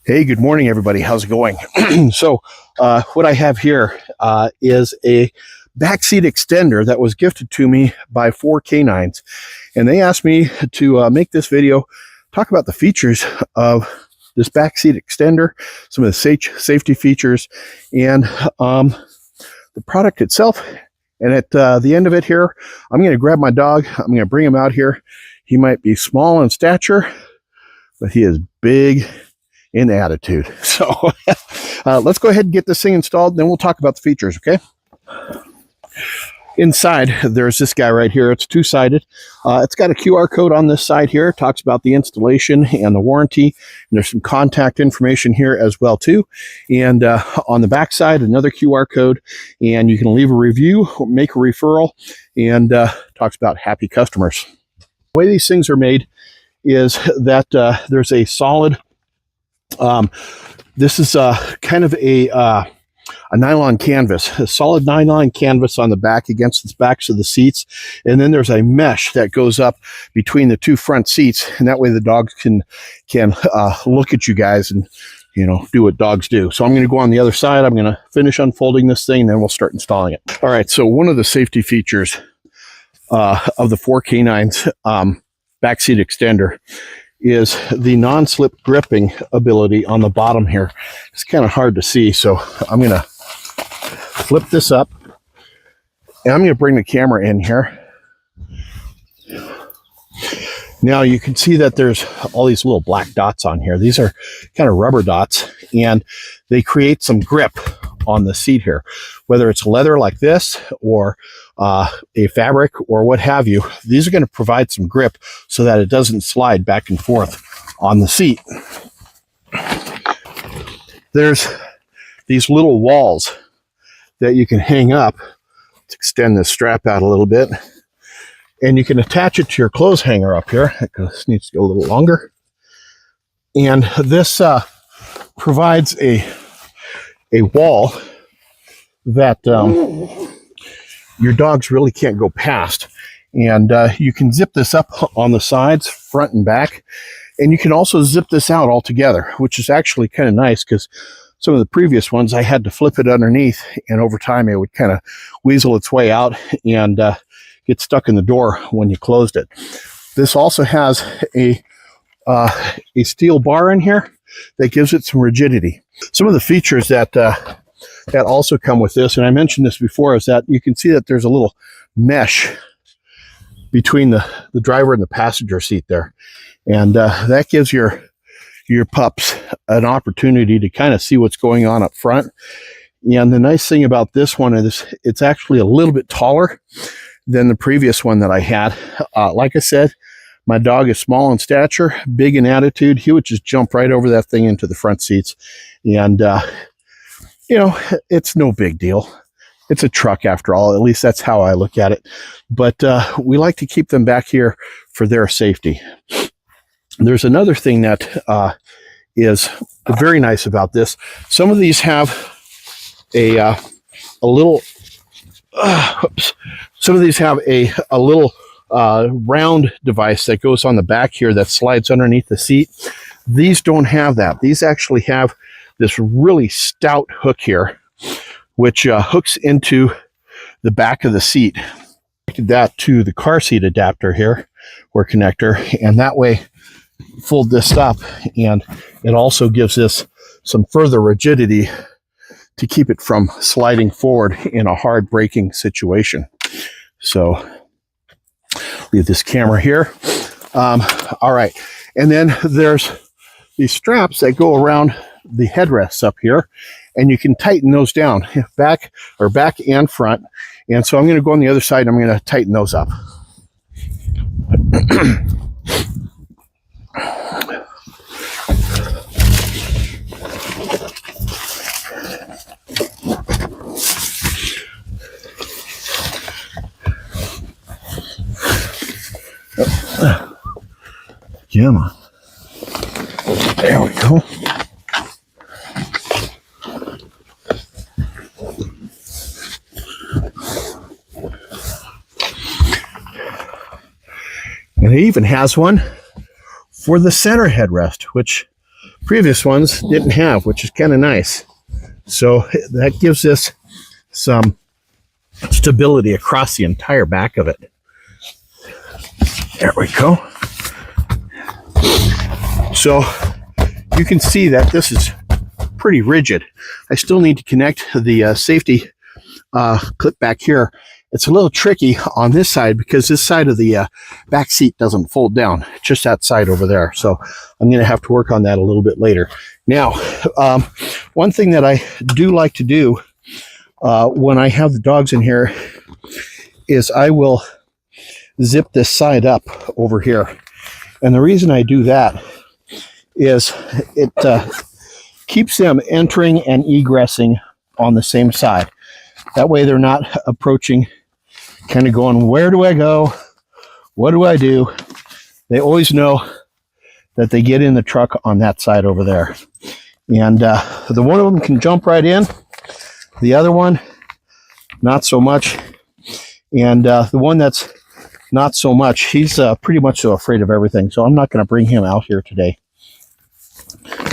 Hey, good morning, everybody. How's it going? So, what I have here is a backseat extender that was gifted to me by 4Knines. And they asked me to make this video, talk about the features of this backseat extender, some of the safety features, and the product itself. And at the end of it here, I'm going to grab my dog. I'm going to bring him out here. He might be small in stature, but he is big in attitude. So let's go ahead and get this thing installed, and then we'll talk about the features, okay? Inside, there's this guy right here. It's two-sided. It's got a QR code on this side here. It talks about the installation and the warranty. And there's some contact information here as well, too. And on the back side, another QR code. And you can leave a review, or make a referral, and talks about happy customers. The way these things are made is that there's a solid this is kind of a nylon canvas, a solid nylon canvas on the back against the backs of the seats. And then there's a mesh that goes up between the two front seats. And that way the dogs can look at you guys and, you know, do what dogs do. So I'm going to go on the other side. I'm going to finish unfolding this thing, and then we'll start installing it. All right. So one of the safety features of the 4Knines backseat extender is the non-slip gripping ability on the bottom here. It's kind of hard to see, so I'm going to flip this up, and I'm going to bring the camera in here. Now you can see that there's all these little black dots on here. These are kind of rubber dots, and they create some grip on the seat here, whether it's leather like this or a fabric or what have you. These are going to provide some grip so that it doesn't slide back and forth on the seat. There's these little walls that you can hang up. Let's extend this strap out a little bit, and you can attach it to your clothes hanger up here. This needs to go a little longer, and this provides a wall that your dogs really can't go past. And you can zip this up on the sides, front and back. And you can also zip this out altogether, which is actually kind of nice, because some of the previous ones I had to flip it underneath, and over time it would kind of weasel its way out and get stuck in the door when you closed it. This also has a steel bar in here that gives it some rigidity. Some of the features that also come with this, and I mentioned this before, is that you can see that there's a little mesh between the driver and the passenger seat there. And that gives your pups an opportunity to kind of see what's going on up front. And the nice thing about this one is it's actually a little bit taller than the previous one that I had. Like I said, my dog is small in stature, big in attitude. He would just jump right over that thing into the front seats. And, you know, it's no big deal. It's a truck after all. At least that's how I look at it. But we like to keep them back here for their safety. There's another thing that is very nice about this. Some of these have a little, some of these have a little round device that goes on the back here that slides underneath the seat. These don't have that. These actually have this really stout hook here, which hooks into the back of the seat. Connected that to the car seat adapter here, or connector, and that way fold this up, and it also gives this some further rigidity to keep it from sliding forward in a hard braking situation. So leave this camera here. All right, and then there's these straps that go around the headrests up here, and you can tighten those down, back and front. And so I'm going to go on the other side, and I'm going to tighten those up. Come on. There we go. And it even has one for the center headrest, which previous ones didn't have, which is kind of nice. So that gives us some stability across the entire back of it. There we go. So you can see that this is pretty rigid. I still need to connect the safety clip back here. It's a little tricky on this side because this side of the back seat doesn't fold down, just that side over there. So I'm going to have to work on that a little bit later. Now, one thing that I do like to do when I have the dogs in here is I will zip this side up over here. And the reason I do that is it keeps them entering and egressing on the same side. That way they're not approaching, kind of going, where do I go? What do I do? They always know that they get in the truck on that side over there. And the one of them can jump right in. The other one, not so much. And the one that's not so much, he's pretty much so afraid of everything. So I'm not going to bring him out here today.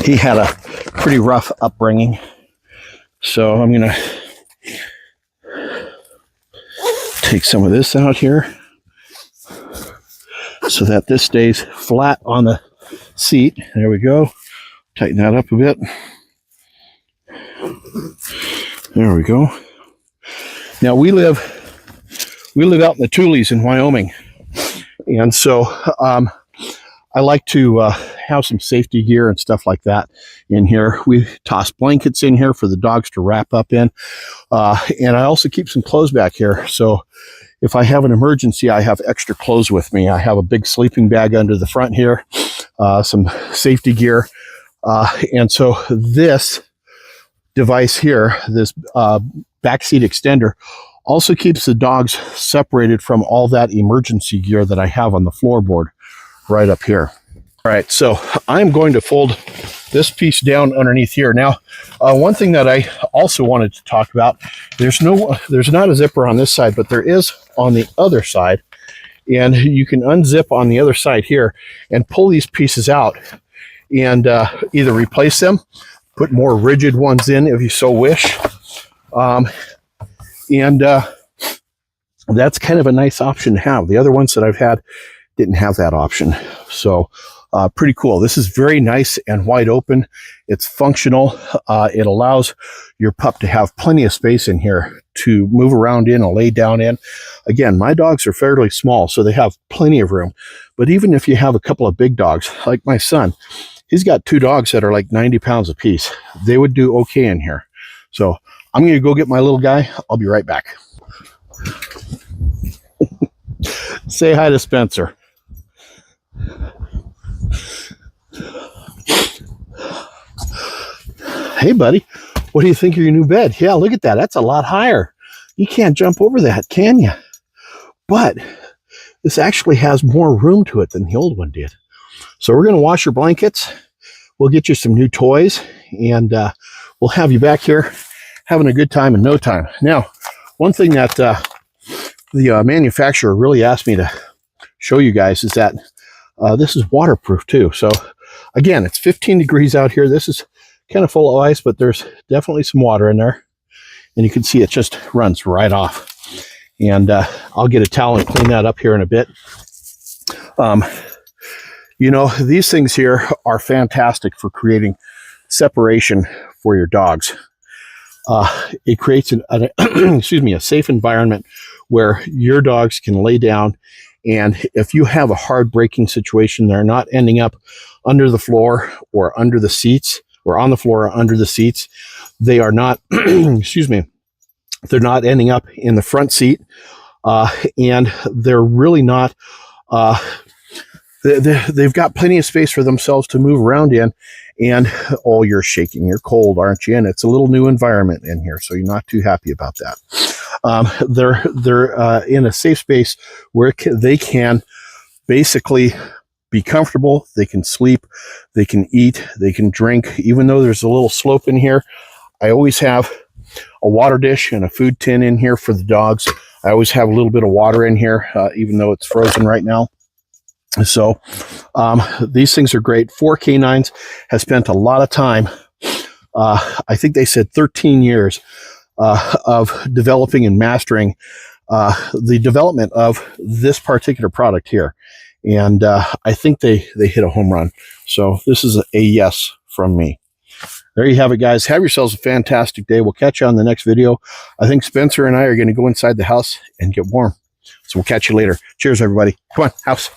He had a pretty rough upbringing. So I'm going to take some of this out here so that this stays flat on the seat. There we go. Tighten that up a bit. There we go. Now we live out in the Tules in Wyoming, and so I like to have some safety gear and stuff like that in here. We toss blankets in here for the dogs to wrap up in, and I also keep some clothes back here. So if I have an emergency, I have extra clothes with me. I have a big sleeping bag under the front here, some safety gear, and so this device here, this backseat extender, also keeps the dogs separated from all that emergency gear that I have on the floorboard right up here. All right, so I'm going to fold this piece down underneath here. Now, one thing that I also wanted to talk about, there's not a zipper on this side, but there is on the other side. And you can unzip on the other side here and pull these pieces out and either replace them, put more rigid ones in if you so wish. That's kind of a nice option to have. The other ones that I've had didn't have that option. So pretty cool. This is very nice and wide open. It's functional. It allows your pup to have plenty of space in here to move around in and lay down in. Again, my dogs are fairly small, so they have plenty of room. But even if you have a couple of big dogs, like my son, he's got two dogs that are like 90 pounds apiece. They would do okay in here. So I'm going to go get my little guy. I'll be right back. Say hi to Spencer. Hey, buddy. What do you think of your new bed? Yeah, look at that. That's a lot higher. You can't jump over that, can you? But this actually has more room to it than the old one did. So we're going to wash your blankets. We'll get you some new toys, and we'll have you back here having a good time in no time. Now, one thing that the manufacturer really asked me to show you guys is that this is waterproof too. So again, it's 15 degrees out here. This is kind of full of ice, but there's definitely some water in there. And you can see it just runs right off. And I'll get a towel and clean that up here in a bit. You know, these things here are fantastic for creating separation for your dogs. It creates a safe environment where your dogs can lay down, and if you have a hard braking situation, they're not ending up under the floor or under the seats, or on the floor or under the seats. They are not, they're not ending up in the front seat, and they're really not, they've got plenty of space for themselves to move around in. And, oh, you're shaking. You're cold, aren't you? And it's a little new environment in here, so you're not too happy about that. They're in a safe space where they can basically be comfortable. They can sleep. They can eat. They can drink. Even though there's a little slope in here, I always have a water dish and a food tin in here for the dogs. I always have a little bit of water in here, even though it's frozen right now. So these things are great. 4Knines has spent a lot of time. I think they said 13 years of developing and mastering the development of this particular product here. And I think they hit a home run. So this is a yes from me. There you have it, guys. Have yourselves a fantastic day. We'll catch you on the next video. I think Spencer and I are going to go inside the house and get warm. So we'll catch you later. Cheers, everybody. Come on, house.